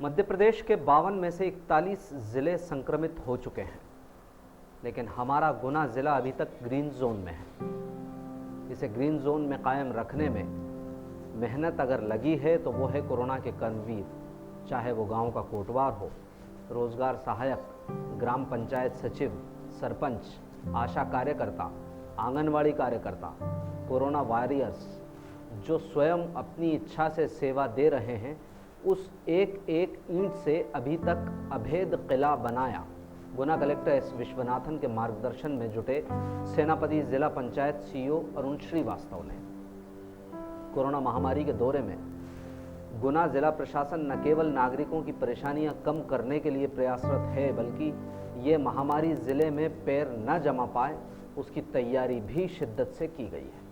मध्य प्रदेश के 52 में से 41 ज़िले संक्रमित हो चुके हैं, लेकिन हमारा गुना ज़िला अभी तक ग्रीन जोन में है। इसे ग्रीन जोन में कायम रखने में मेहनत अगर लगी है तो वो है कोरोना के कर्मवीर, चाहे वो गांव का कोटवार हो, रोजगार सहायक, ग्राम पंचायत सचिव, सरपंच, आशा कार्यकर्ता, आंगनवाड़ी कार्यकर्ता, कोरोना वॉरियर्स, जो स्वयं अपनी इच्छा से सेवा दे रहे हैं। उस एक एक ईंट से अभी तक अभेद किला बनाया। गुना कलेक्टर एस विश्वनाथन के मार्गदर्शन में जुटे सेनापति जिला पंचायत सीईओ अरुण श्रीवास्तव ने कोरोना महामारी के दौरे में गुना जिला प्रशासन न केवल नागरिकों की परेशानियां कम करने के लिए प्रयासरत है, बल्कि ये महामारी जिले में पैर न जमा पाए उसकी तैयारी भी शिद्दत से की गई है।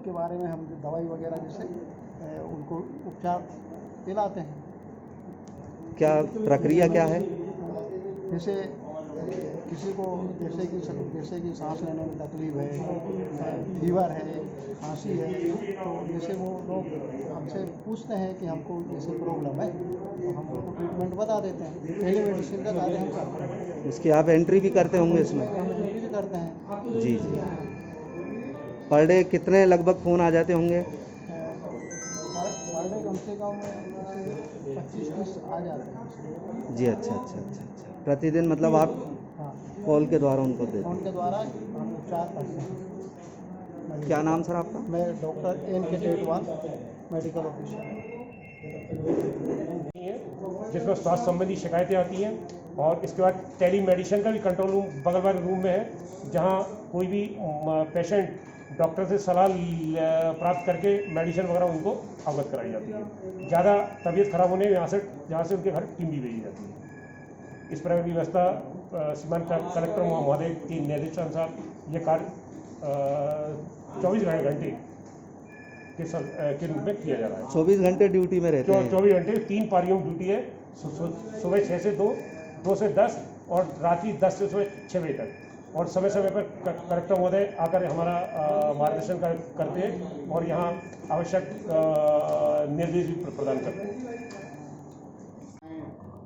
के बारे में हम दवाई वगैरह जैसे उनको उपचार दिलाते हैं। क्या प्रक्रिया क्या है? जैसे किसी को जैसे कि सांस लेने में तकलीफ है, फीवर है, खांसी है, तो जैसे वो लोग हमसे पूछते हैं कि हमको जैसे प्रॉब्लम है तो हम उनको ट्रीटमेंट बता देते हैं। पहले मेडिसिन का कार्य हम करते हैं। इसकी आप एंट्री भी करते होंगे इसमें? हम एंट्री भी करते हैं। जी जी। पर डे कितने लगभग फ़ोन आ जाते होंगे? पर डे कम से कम 25-30 आ जाते हैं। जी अच्छा। प्रतिदिन मतलब आप कॉल के द्वारा उनको देते हैं? फ़ोन के द्वारा हम उपचार करते हैं। क्या नाम सर आपका? मैं doctor N.K. Tetwal, medical officer. जिसमें स्वास्थ्य संबंधी शिकायतें आती हैं, और इसके बाद टेली मेडिसिन का भी कंट्रोल रूम बगल वाले रूम में है, जहां कोई भी पेशेंट डॉक्टर से सलाह प्राप्त करके मेडिसिन वगैरह उनको अवगत कराई जाती है। ज़्यादा तबीयत खराब होने जहाँ से उनके घर टीम भी भेजी जाती है। इस प्रकार की व्यवस्था श्रीमान कलेक्टर महोदय के निर्देशानुसार ये कार्य 24 घंटे के रूप में किया जा रहा है। 24 घंटे ड्यूटी में रहते हैं? 24 घंटे 3 पारियों में ड्यूटी है। सुबह 6 से 2 से 10 और रात्रि 10 से सुबह 6 बजे तक। और समय समय पर कलेक्टर महोदय आकर हमारा मार्गदर्शन करते हैं और यहाँ आवश्यक निर्देश भी प्रदान करते हैं।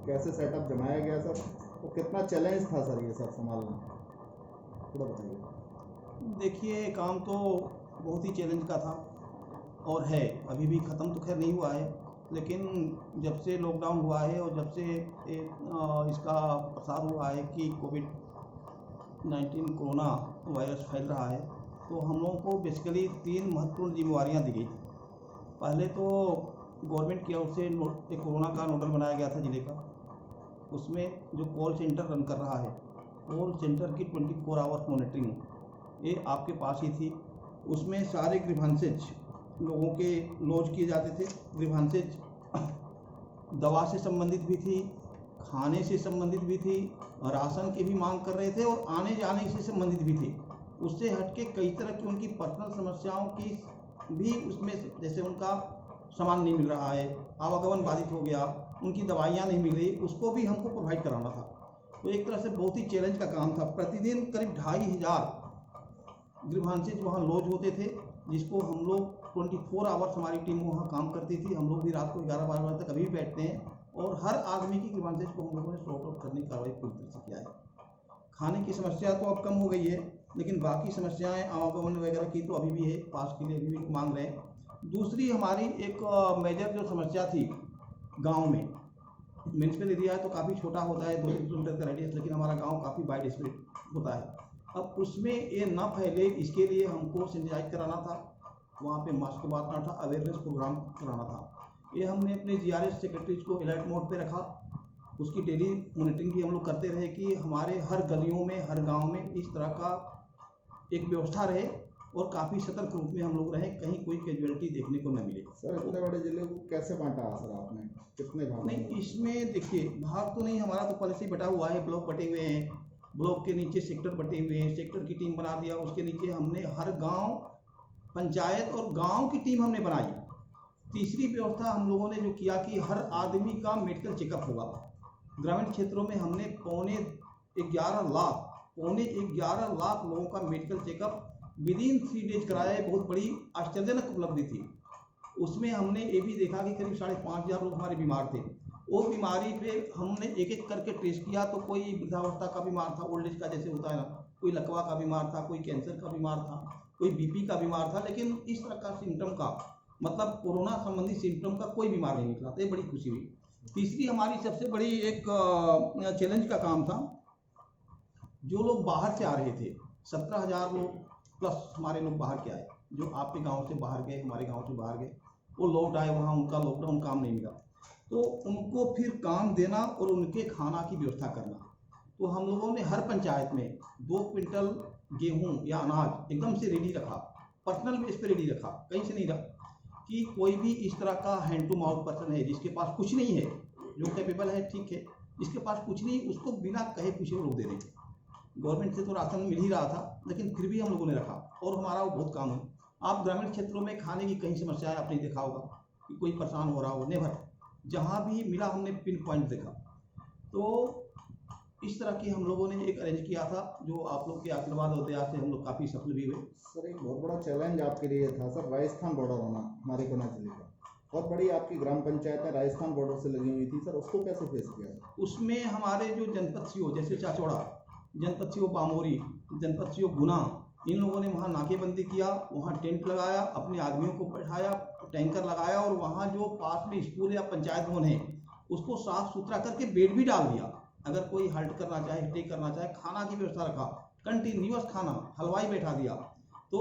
कैसे सेटअप जमाया गया सर, तो कितना चैलेंज था सर ये सब संभालना, थोड़ा बताइए। देखिए, काम तो बहुत ही चैलेंज का था और है, अभी भी ख़त्म तो खैर नहीं हुआ है, लेकिन जब से लॉकडाउन हुआ है और जब से इसका प्रसार हुआ है कि कोविड-19 कोरोना वायरस फैल रहा है, तो हम लोगों को बेसिकली 3 महत्वपूर्ण जिम्मेवारियां दी गई। पहले तो गवर्नमेंट की ओर से एक कोरोना का नोडल बनाया गया था जिले का। उसमें जो कॉल सेंटर रन कर रहा है, कॉल सेंटर की 24 आवर्स मॉनिटरिंग ये आपके पास ही थी। उसमें सारे ग्रीवांसेज लोगों के लॉन्च किए जाते थे। ग्रीवांसेज दवा से संबंधित भी थी, खाने से संबंधित भी थी, राशन की भी मांग कर रहे थे और आने जाने से संबंधित भी थी। उससे हटके कई तरह की उनकी पर्सनल समस्याओं की भी उसमें, जैसे उनका सामान नहीं मिल रहा है, आवागमन बाधित हो गया, उनकी दवाइयाँ नहीं मिल रही, उसको भी हमको प्रोवाइड कराना था। तो एक तरह से बहुत ही चैलेंज का काम था। प्रतिदिन करीब 2500 गृहांशित वहाँ लॉज होते थे, जिसको हम लोग 24 आवर्स हमारी टीम वहाँ काम करती थी। हम लोग भी रात को 11-12 बजे तक अभी भी बैठते हैं और हर आदमी की गृहांशित को हम लोगों ने सॉर्ट आउट करने की कार्रवाई पूरी तरह से किया है। खाने की समस्या तो अब कम हो गई है, लेकिन बाकी समस्याएं आवागमन वगैरह की तो अभी भी है, पास के लिए अभी भी मांग रहे हैं। दूसरी हमारी एक मेजर जो समस्या थी गांव में, म्यूनसिपल एरिया है तो काफ़ी छोटा होता है, 2-3 किलोमीटर का रेडियस, लेकिन हमारा गांव काफ़ी वाइड स्प्रेड होता है। अब उसमें ये ना फैले, इसके लिए हमको सैनिटाइज कराना था, वहाँ पे मास्क बांटना था, अवेयरनेस प्रोग्राम कराना था। ये हमने अपने GRS सेक्रेटरीज को अलर्ट मोड पे रखा, उसकी डेली मॉनिटरिंग भी हम लोग करते रहे कि हमारे हर गलियों में, हर गांव में इस तरह का एक व्यवस्था रहे और काफ़ी सतर्क रूप में हम लोग रहें, कहीं कोई कैजुअलिटी देखने को न मिले। सर इतने बड़े जिले को कैसे बांटा सर आपने, कितने भाग? नहीं, इसमें देखिए भाग तो नहीं, हमारा तो पहले से ही बटा हुआ है, ब्लॉक बटे हुए हैं, ब्लॉक के नीचे सेक्टर बटे हुए हैं, सेक्टर की टीम बना दिया, उसके नीचे हमने हर गांव, पंचायत और गांव की टीम हमने बनाई। तीसरी व्यवस्था हम लोगों ने जो किया कि हर आदमी का मेडिकल चेकअप होगा। ग्रामीण क्षेत्रों में हमने पौने 11 लाख लोगों का मेडिकल चेकअप विदिन 3 डेज कराया है। बहुत बड़ी आश्चर्यजनक उपलब्धि थी। उसमें हमने ये भी देखा कि करीब 5,500 लोग हमारे बीमार थे। वो बीमारी पे हमने एक एक करके टेस्ट किया, तो कोई वृद्धावस्था का बीमार था, ओल्ड एज का जैसे होता है ना, कोई लकवा का बीमार था, कोई कैंसर का बीमार था, कोई BP का बीमार था, लेकिन इस तरह का सिम्टम का, मतलब कोरोना संबंधी सिम्टम का कोई बीमार नहीं निकला। तो ये बड़ी खुशी हुई। तीसरी हमारी सबसे बड़ी एक चैलेंज का काम था, जो लोग बाहर से आ रहे थे, 17,000 लोग प्लस हमारे लोग बाहर के आए, जो आपके गांव से बाहर गए, हमारे गांव से बाहर गए, वो लौट आए, वहाँ उनका लॉकडाउन काम नहीं मिला, तो उनको फिर काम देना और उनके खाना की व्यवस्था करना। तो हम लोगों ने हर पंचायत में 2 क्विंटल गेहूँ या अनाज एकदम से रेडी रखा, पर्सनल बेस पे रेडी रखा, कहीं से नहीं रखा कि कोई भी इस तरह का हैंड टू माउथ पर्सन है जिसके पास कुछ नहीं है, जो कैपेबल है ठीक है, जिसके पास कुछ नहीं, उसको बिना कहे पूछे लोग दे देंगे। गवर्नमेंट से तो राशन मिल ही रहा था, लेकिन फिर भी हम लोगों ने रखा और हमारा वो बहुत काम है। आप ग्रामीण क्षेत्रों में खाने की कहीं समस्या है, आपने देखा होगा कि कोई परेशान हो रहा हो, नेवर, जहाँ भी मिला हमने पिन पॉइंट देखा। तो इस तरह की हम लोगों ने एक अरेंज किया था, जो आप लोग के आशीर्वाद और दया से हम लोग काफ़ी सफल भी हुए। सर एक बहुत बड़ा चैलेंज आपके लिए था सर, राजस्थान बॉर्डर होना हमारे गुना जिले का। बहुत बड़ी आपकी ग्राम पंचायतें राजस्थान बॉर्डर से लगी हुई थी सर, उसको कैसे फेस किया? उसमें हमारे जो जनपद CO जैसे चाचौड़ा, जनपद CO बामोरी, जनपद CO गुना, इन लोगों ने वहाँ नाकेबंदी किया, वहाँ टेंट लगाया, अपने आदमियों को बैठाया, टैंकर लगाया और वहाँ जो पास में स्कूल या पंचायत भवन है उसको साफ सुथरा करके बेड भी डाल दिया। अगर कोई हल्ट करना चाहे, स्टे करना चाहे, खाना की व्यवस्था रखा, कंटिन्यूअस खाना, हलवाई बैठा दिया, तो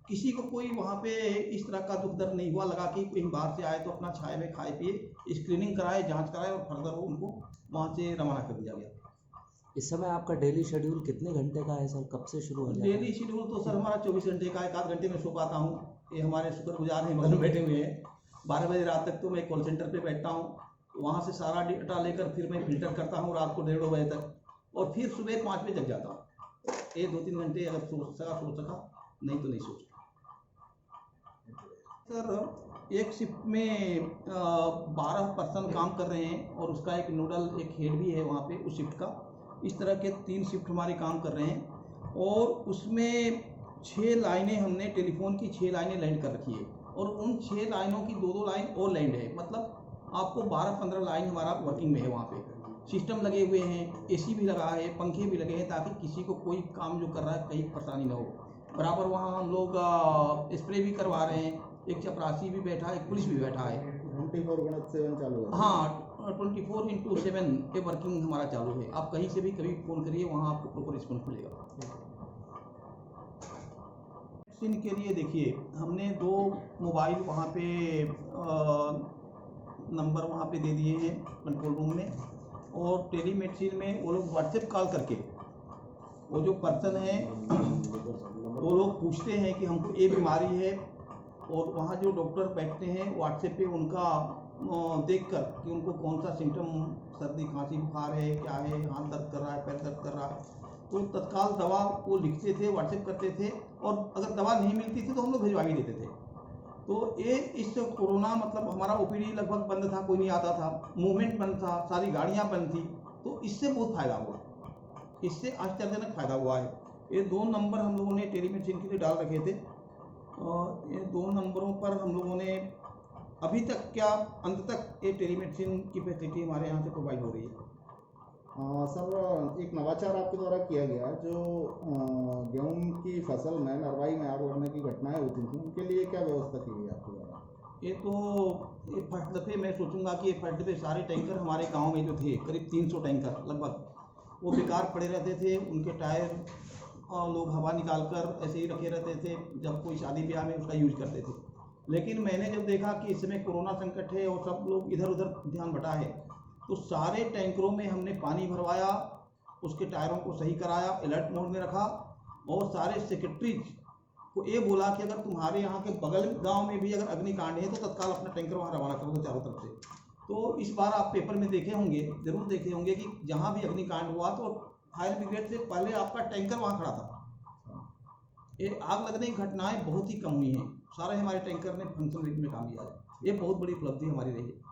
किसी को कोई वहाँ पे इस तरह का दुख दर्द नहीं हुआ। लगा कि कोई बाहर से आए तो अपना छाए में खाए पिए, स्क्रीनिंग कराए, जांच कराए और फर्दर वो उनको वहाँ से रवाना कर दिया गया। इस समय आपका डेली शेड्यूल कितने घंटे का है सर, कब से शुरू हो जाता है? डेली शेड्यूल तो सर हमारा 24 घंटे का, 1 आध घंटे में सो पाता हूँ। ये हमारे शुक्रगुजार हैं, बगल में बैठे हुए हैं। 12 बजे रात तक तो मैं कॉल सेंटर पे बैठता हूँ, वहाँ से सारा डेटा लेकर फिर मैं फिल्टर करता हूँ रात को 1:30 बजे तक, और फिर सुबह 5 बजे जग जाता हूँ। ये 2-3 घंटे अगर सो सका, नहीं तो नहीं सो सका। सर एक शिफ्ट में 12 पर्सन काम कर रहे हैं और उसका एक नोडल, एक हेड भी है वहाँ पे उस शिफ्ट का। इस तरह के 3 शिफ्ट हमारे काम कर रहे हैं और उसमें 6 लाइनें हमने टेलीफोन की 6 लाइनें लैंड कर रखी है और उन 6 लाइनों की 2-2 लाइन और लैंड है। मतलब आपको 12-15 लाइन हमारा वर्किंग में है। वहाँ पे सिस्टम लगे हुए हैं, AC भी लगा है, पंखे भी लगे हैं, ताकि किसी को कोई काम जो कर रहा है कहीं परेशानी ना हो। बराबर वहाँ हम लोग स्प्रे भी करवा रहे हैं, एक चपरासी भी बैठा है, एक पुलिस भी बैठा है। 24/7 चालू है? हाँ, 24/7 ये वर्किंग हमारा चालू है। आप कहीं से भी कभी फ़ोन करिए, वहाँ आपको प्रॉपर रिस्पॉन्स मिलेगा। वैक्सीन के लिए देखिए हमने 2 मोबाइल वहाँ पे नंबर वहाँ पे दे दिए हैं कंट्रोल रूम में, और टेलीमेडिसिन में वो लोग व्हाट्सएप कॉल करके वो जो पर्सन है वो लोग पूछते हैं कि हमको ये बीमारी है, और वहाँ जो डॉक्टर बैठते हैं व्हाट्सएप पे उनका देखकर कि उनको कौन सा सिम्टम, सर्दी खांसी बुखार है, क्या है, हाथ दर्द कर रहा है, पैर दर्द कर रहा है, तो तत्काल दवा वो लिखते थे, व्हाट्सएप करते थे, और अगर दवा नहीं मिलती थी तो हम लोग भिजवा भी देते थे। तो ये इस कोरोना मतलब हमारा ओपीडी लगभग बंद था, कोई नहीं आता था, मूवमेंट बंद था, सारी गाड़ियाँ बंद थी, तो इससे बहुत फ़ायदा हुआ, इससे आश्चर्यजनक फ़ायदा हुआ है। ये 2 नंबर हम लोगों ने टेलीमेडिसिन के लिए डाल रखे थे, और ये 2 नंबरों पर हम लोगों ने अभी तक क्या अंत तक ये टेलीमेडिसिन की फैसिलिटी हमारे यहाँ से प्रोवाइड हो रही है। सर, एक नवाचार आपके द्वारा किया गया, जो गेहूं की फसल में नरवाई में आग लगने की घटनाएं होती थी, उनके लिए क्या व्यवस्था की गई आपके द्वारा? ये तो ये फर्स्ट दफ़े मैं सोचूंगा कि ये फर्स्ट दफ़े सारे टैंकर हमारे गांव में जो थे, करीब 300 टैंकर लगभग, वो बेकार पड़े रहते थे, उनके टायर लोग हवा निकाल कर ऐसे ही रखे रहते थे, जब कोई शादी ब्याह में उसका यूज करते थे। लेकिन मैंने जब देखा कि इस समय कोरोना संकट है और सब लोग इधर उधर ध्यान बटा है, तो सारे टैंकरों में हमने पानी भरवाया, उसके टायरों को सही कराया, अलर्ट मोड में रखा, और सारे सेक्रेटरीज को ये बोला कि अगर तुम्हारे यहाँ के बगल गांव में भी अगर अग्निकांड है तो तत्काल अपना टैंकर वहाँ रवाना कर दो चारों तरफ से। तो इस बार आप पेपर में देखे होंगे, जरूर देखे होंगे कि जहाँ भी अग्निकांड हुआ तो फायर ब्रिगेड से पहले आपका टैंकर वहाँ खड़ा था। ये आग लगने की घटनाएं बहुत ही कम हुई हैं, सारे हमारे टैंकर ने फंक्शन रेट में काम किया है, ये बहुत बड़ी उपलब्धि हमारी रही है।